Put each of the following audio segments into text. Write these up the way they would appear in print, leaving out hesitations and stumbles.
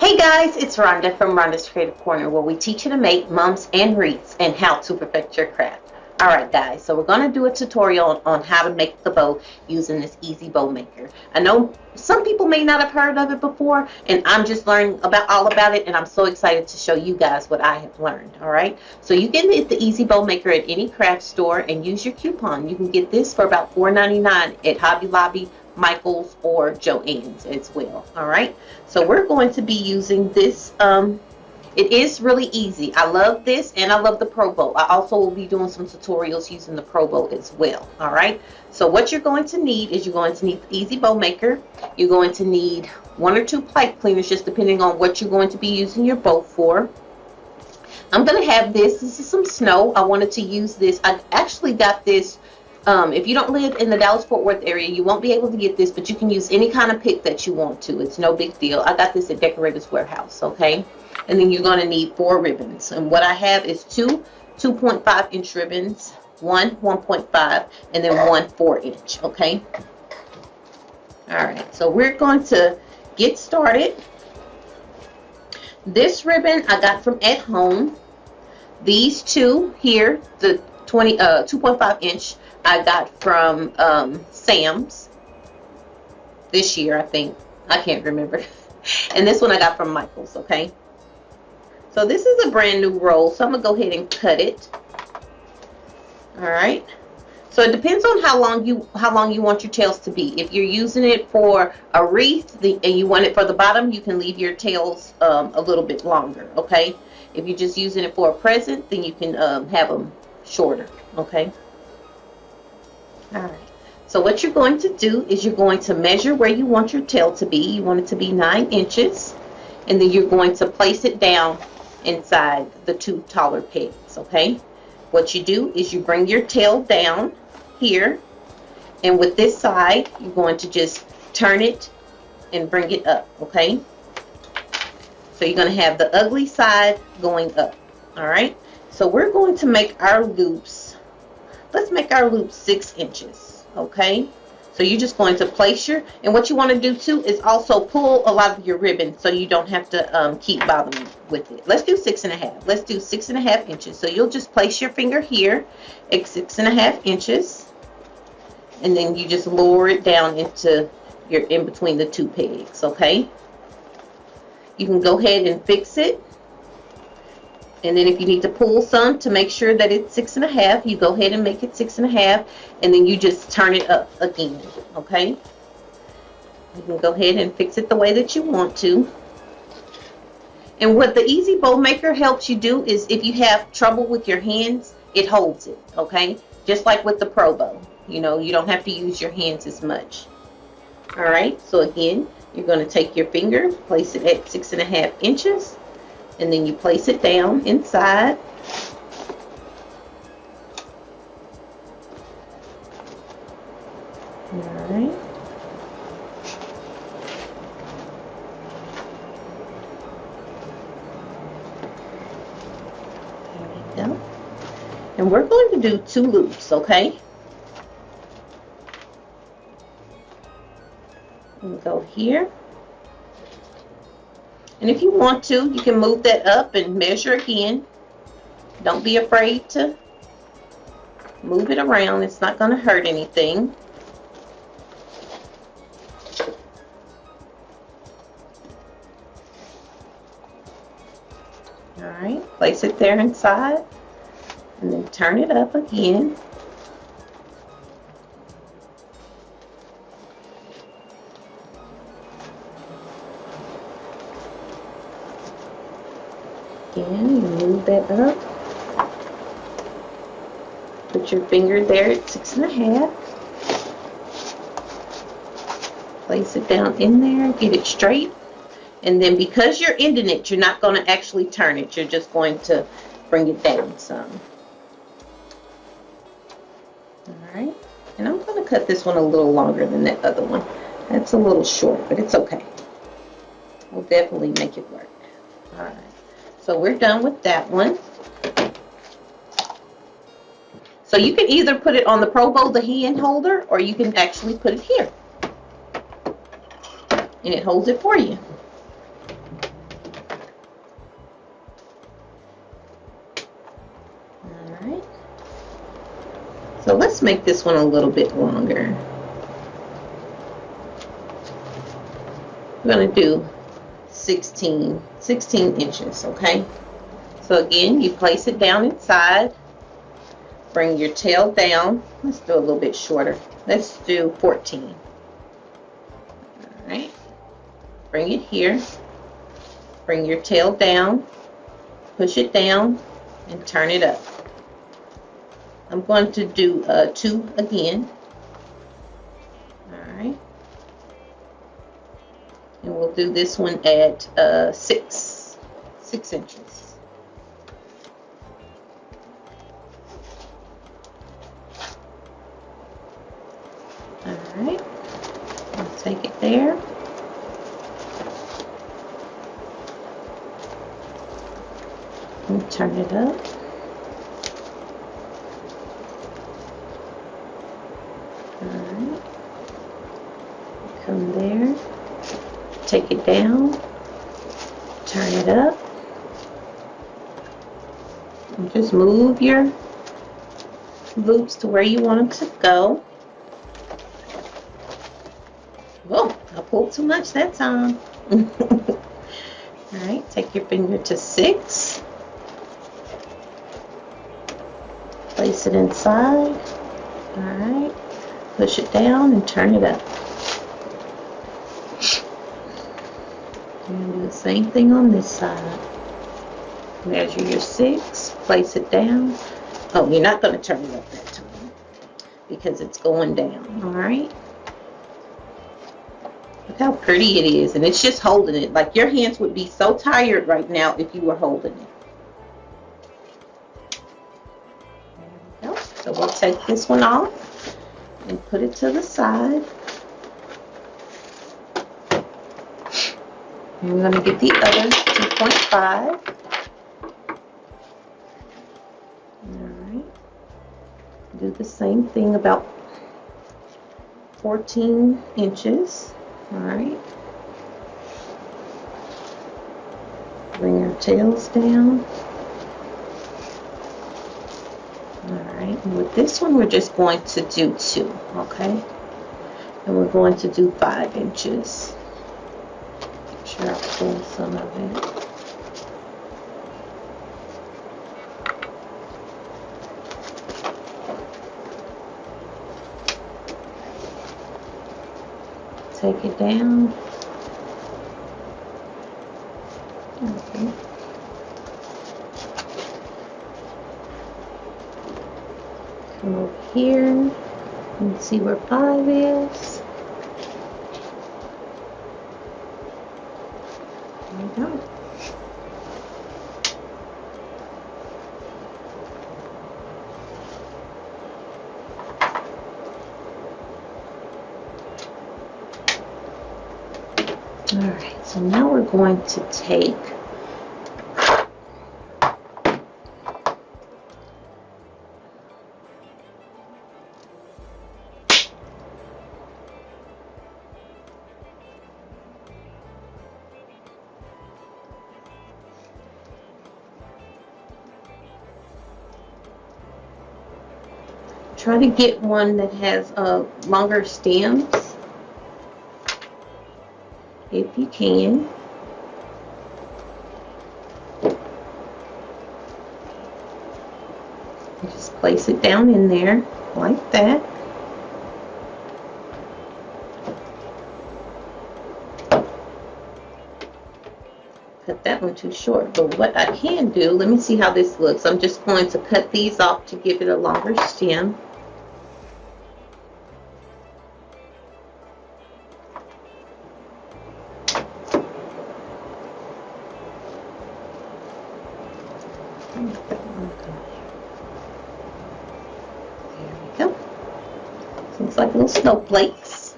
Hey guys, it's Rhonda from Rhonda's Creative Corner, where we teach you to make mums and wreaths and how to perfect your craft. Alright guys, so we're going to do a tutorial on how to make the bow using this easy bow maker. I know some people may not have heard of it before, and I'm just learning all about it, and I'm so excited to show you guys what I have learned. Alright, so you can get the easy bow maker at any craft store and use your coupon. You can get this for about $4.99 at Hobby Lobby, Michael's, or Joann's as well. Alright, so we're going to be using this. It is really easy. I love this, and I love the Pro Bow. I also will be doing some tutorials using the Pro Bow as well. Alright, so what you're going to need is you're going to need the easy bow maker. You're going to need 1 or 2 pipe cleaners, just depending on what you're going to be using your bow for. I'm going to have this. This is some snow. I wanted to use this. I actually got this. If you don't live in the Dallas-Fort Worth area, you won't be able to get this, but you can use any kind of pick that you want to. It's no big deal. I got this at Decorator's Warehouse, okay? And then you're going to need 4 ribbons. And what I have is 2 2.5-inch ribbons, 1 1.5, and then 1 4-inch, okay? Alright, so we're going to get started. This ribbon I got from At Home. These two here, the 2.5-inch, I got from Sam's this year, I think. I can't remember. And this one I got from Michael's, okay? So this is a brand new roll, so I'm going to go ahead and cut it. Alright. So it depends on how long you want your tails to be. If you're using it for a wreath and you want it for the bottom, you can leave your tails a little bit longer, okay? If you're just using it for a present, then you can have them shorter, okay? Alright, so what you're going to do is you're going to measure where you want your tail to be. You want it to be 9 inches, and then you're going to place it down inside the 2 taller pegs, okay? What you do is you bring your tail down here, and with this side, you're going to just turn it and bring it up, okay? So you're going to have the ugly side going up, alright? So we're going to make our loops. Let's make our loop 6 inches, okay? So you're just going to place your, and what you want to do too is also pull a lot of your ribbon so you don't have to keep bothering with it. Let's do 6.5. Let's do 6.5 inches. So you'll just place your finger here at 6.5 inches, and then you just lower it down into your in between the 2 pegs, okay? You can go ahead and fix it. And then if you need to pull some to make sure that it's 6.5, you go ahead and make it 6.5, and then you just turn it up again, okay? You can go ahead and fix it the way that you want to. And what the easy bow maker helps you do is if you have trouble with your hands, it holds it, okay? Just like with the Pro Bow, you know, you don't have to use your hands as much. Alright, so again, you're going to take your finger, place it at 6.5 inches, and then you place it down inside. Alright. There we go. And we're going to do 2 loops, okay? And go here. And if you want to, you can move that up and measure again. Don't be afraid to move it around. It's not going to hurt anything. Alright, place it there inside, and then turn it up again. Again, you move that up. Put your finger there at 6.5. Place it down in there, get it straight. And then because you're ending it, you're not going to actually turn it. You're just going to bring it down some. Alright. And I'm going to cut this one a little longer than that other one. That's a little short, but it's okay. We'll definitely make it work. Alright. So we're done with that one. So you can either put it on the Pro Bow, the hand holder, or you can actually put it here. And it holds it for you. So let's make this one a little bit longer. We're going to do 16 inches, okay? So again, you place it down inside, bring your tail down. Let's do a little bit shorter. Let's do 14. All right, bring it here, bring your tail down, push it down, and turn it up. I'm going to do 2 again. All right, and we'll do this one at 6 inches. All right, I'll take it there. And turn it up. Alright. Come there. Take it down. Turn it up. And just move your loops to where you want them to go. Whoa, I pulled too much that time. Alright, take your finger to 6. Place it inside. Alright, push it down and turn it up. And do the same thing on this side. Measure your 6, place it down. Oh, you're not going to turn it up that time because it's going down. Alright. Look how pretty it is, and it's just holding it. Like your hands would be so tired right now if you were holding it. There we go. So we'll take this one off and put it to the side. And we're going to get the other 2.5. Alright. Do the same thing, about 14 inches. Alright. Bring our tails down. Alright, and with this one we're just going to do 2, okay? And we're going to do 5 inches. Make sure I pull some of it. Take it down. Okay. Come over here and see where 5 is. There we go. Alright, so now we're going to take try to get one that has longer stems. If you can. And just place it down in there like that. Cut that one too short, but what I can do, let me see how this looks. I'm just going to cut these off to give it a longer stem. There we go. Looks like little snowflakes.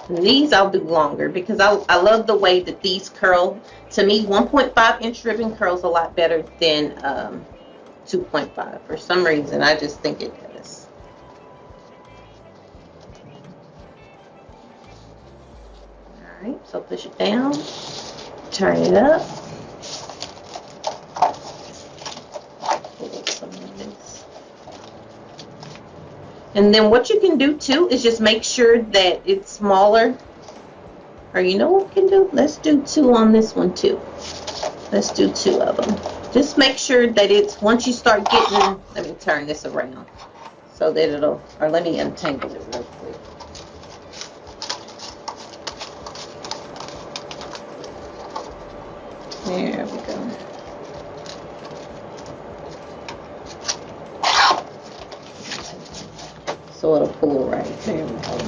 And these I'll do longer because I love the way that these curl. To me, 1.5 inch ribbon curls a lot better than 2.5. For some reason, I just think it does. So push it down, turn it up. And then what you can do too is just make sure that it's smaller. Or you know what we can do? Let's do 2 on this one too. Let's do 2 of them. Just make sure that it's, once you start getting, let me turn this around so that it'll, or let me untangle it real quick. There we go. So it'll pull right. There we go.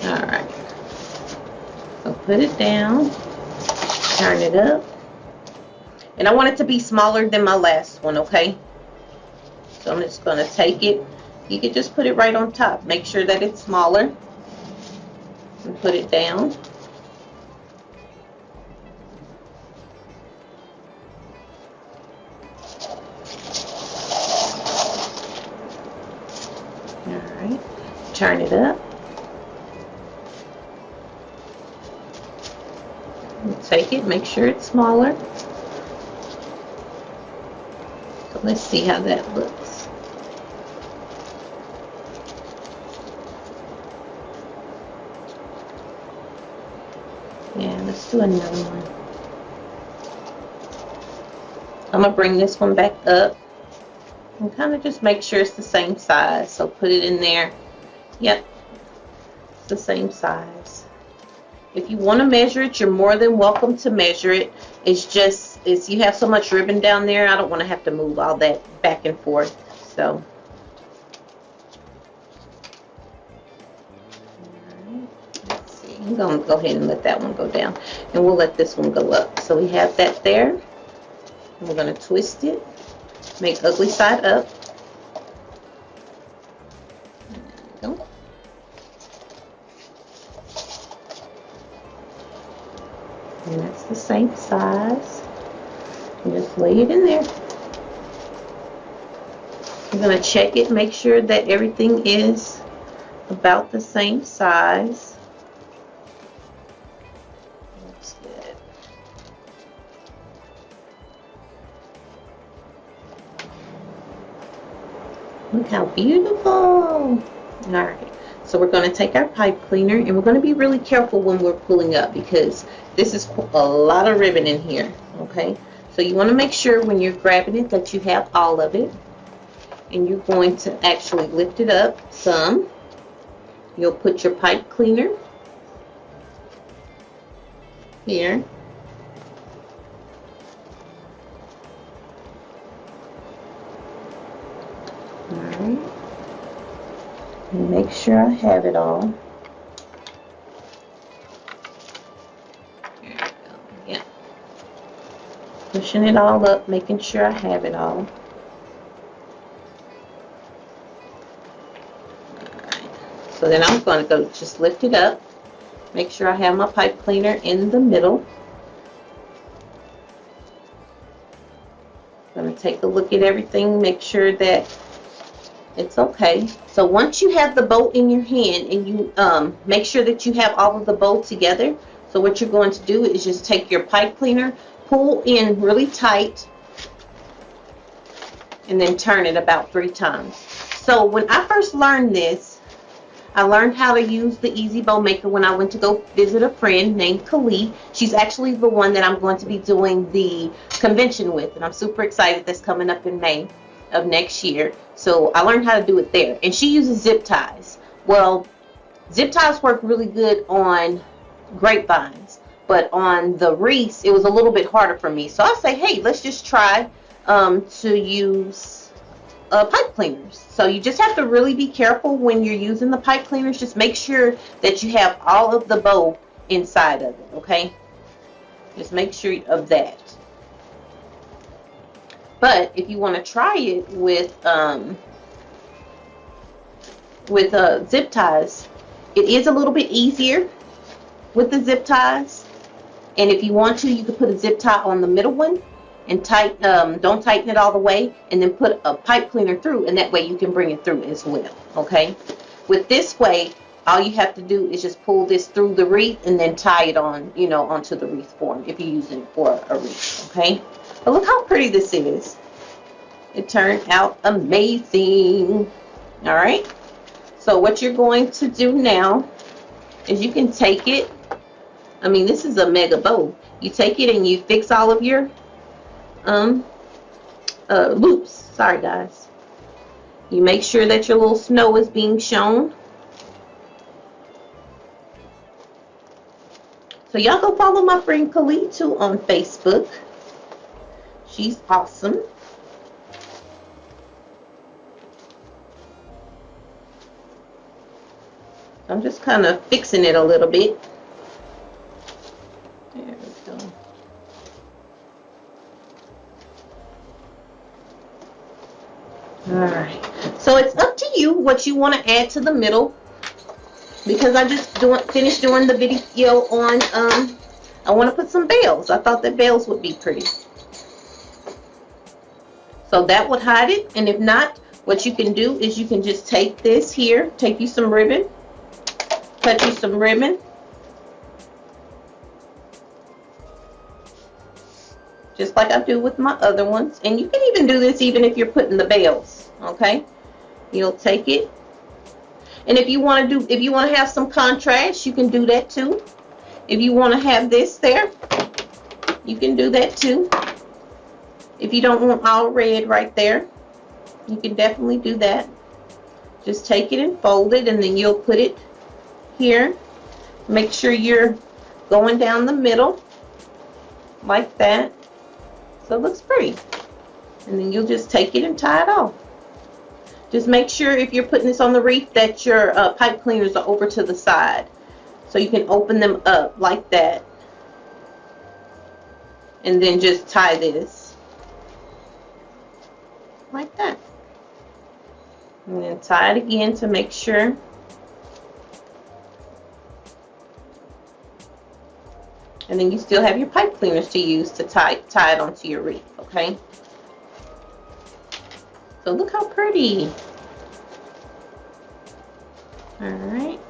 Alright. So put it down. Turn it up. And I want it to be smaller than my last one, okay? So I'm just going to take it. You can just put it right on top. Make sure that it's smaller. And put it down. Alright. Turn it up. And take it. Make sure it's smaller. So let's see how that looks. Yeah, let's do another one. I'm going to bring this one back up and kind of just make sure it's the same size. So put it in there. Yep, it's the same size. If you want to measure it, you're more than welcome to measure it. It's just, you have so much ribbon down there, I don't want to have to move all that back and forth. So, let's see. I'm going to go ahead and let that one go down. And we'll let this one go up. So we have that there. And we're going to twist it. Make ugly side up. There we go. And that's the same size. And just lay it in there. I'm going to check it, make sure that everything is about the same size. Looks good. Look how beautiful. Alright, so we're going to take our pipe cleaner and we're going to be really careful when we're pulling up because this is a lot of ribbon in here. Okay, so you want to make sure when you're grabbing it that you have all of it. And you're going to actually lift it up some. You'll put your pipe cleaner here. Alright. And make sure I have it all. There we go. Yeah. Pushing it all up, making sure I have it all. So then I'm going to go just lift it up, make sure I have my pipe cleaner in the middle. I'm going to take a look at everything, make sure that it's okay. So once you have the bow in your hand and you make sure that you have all of the bow together, so what you're going to do is just take your pipe cleaner, pull in really tight, and then turn it about 3 times. So when I first learned this, I learned how to use the Easy Bow Maker when I went to go visit a friend named Khalid. She's actually the one that I'm going to be doing the convention with, and I'm super excited. That's coming up in May of next year. So I learned how to do it there, and she uses zip ties. Well, zip ties work really good on grapevines, but on the wreaths it was a little bit harder for me. So I say, hey, let's just try to use pipe cleaners. So you just have to really be careful when you're using the pipe cleaners. Just make sure that you have all of the bow inside of it, okay? Just make sure of that. But if you want to try it with zip ties, it is a little bit easier with the zip ties. And if you want to, you could put a zip tie on the middle one and don't tighten it all the way, and then put a pipe cleaner through, and that way you can bring it through as well. Okay, with this way all you have to do is just pull this through the wreath and then tie it on, you know, onto the wreath form if you're using it for a wreath, okay? But look how pretty this is. It turned out amazing. All right. So what you're going to do now is you can take it. I mean, this is a mega bow. You take it and you fix all of your loops. Sorry, guys. You make sure that your little snow is being shown. So y'all go follow my friend Khalid too on Facebook. She's awesome. I'm just kind of fixing it a little bit. There we go. Alright. So it's up to you what you want to add to the middle. Because I just finished doing the video on, I want to put some bells. I thought that bells would be pretty. So that would hide it. And if not, what you can do is you can just take this here, take you some ribbon. Cut you some ribbon. Just like I do with my other ones. And you can even do this even if you're putting the bells. Okay? You'll take it. And if you want to have some contrast, you can do that too. If you want to have this there, you can do that too. If you don't want all red right there, you can definitely do that. Just take it and fold it, and then you'll put it here. Make sure you're going down the middle like that, so it looks pretty. And then you'll just take it and tie it off. Just make sure if you're putting this on the wreath that your pipe cleaners are over to the side, so you can open them up like that, and then just tie this like that, and then tie it again to make sure. And then you still have your pipe cleaners to use to tie it onto your wreath, okay? So look how pretty. Alright.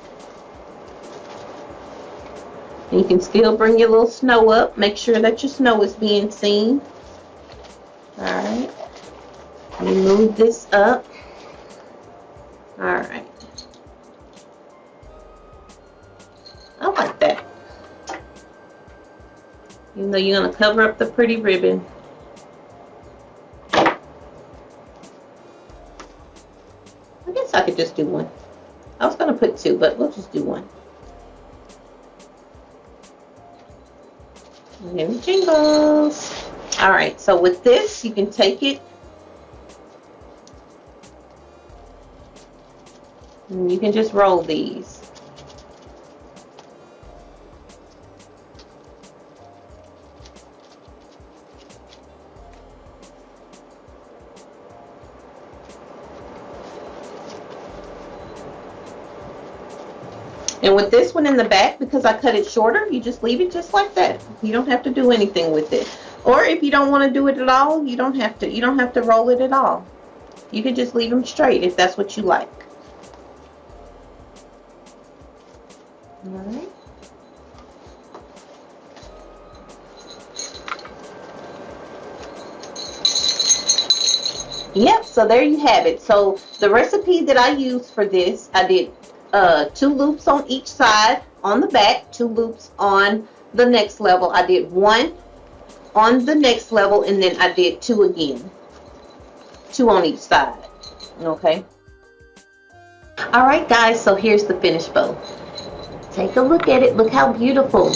And you can still bring your little snow up. Make sure that your snow is being seen. Alright. Let me move this up. Alright. I like that. Even though you're going to cover up the pretty ribbon. I guess I could just do one. I was going to put two, but we'll just do one. And then it jingles. Alright, so with this, you can take it. And you can just roll these. And with this one in the back, because I cut it shorter, you just leave it just like that. You don't have to do anything with it. Or if you don't want to do it at all, you don't have to roll it at all. You can just leave them straight if that's what you like. Alright. Yep, so there you have it. So the recipe that I used for this, I did 2 loops on each side on the back, 2 loops on the next level. I did 1 on the next level, and then I did 2 again, 2 on each side. Okay. All right, guys, so here's the finished bow. Take a look at it. Look how beautiful.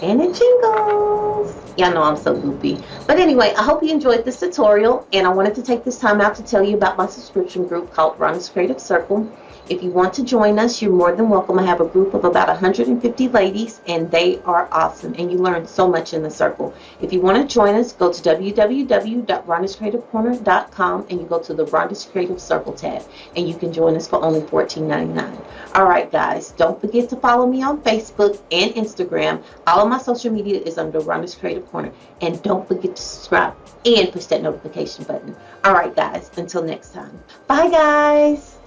And it jingles. Y'all know I'm so goofy. But anyway, I hope you enjoyed this tutorial, and I wanted to take this time out to tell you about my subscription group called Rhonda's Creative Circle. If you want to join us, you're more than welcome. I have a group of about 150 ladies, and they are awesome, and you learn so much in the circle. If you want to join us, go to www.rhondascreativecorner.com, and you go to the Rhonda's Creative Circle tab, and you can join us for only $14.99. All right, guys, don't forget to follow me on Facebook and Instagram. All of my social media is under Rhonda's Creative Corner, and don't forget to subscribe and push that notification button. All right, guys, until next time. Bye, guys.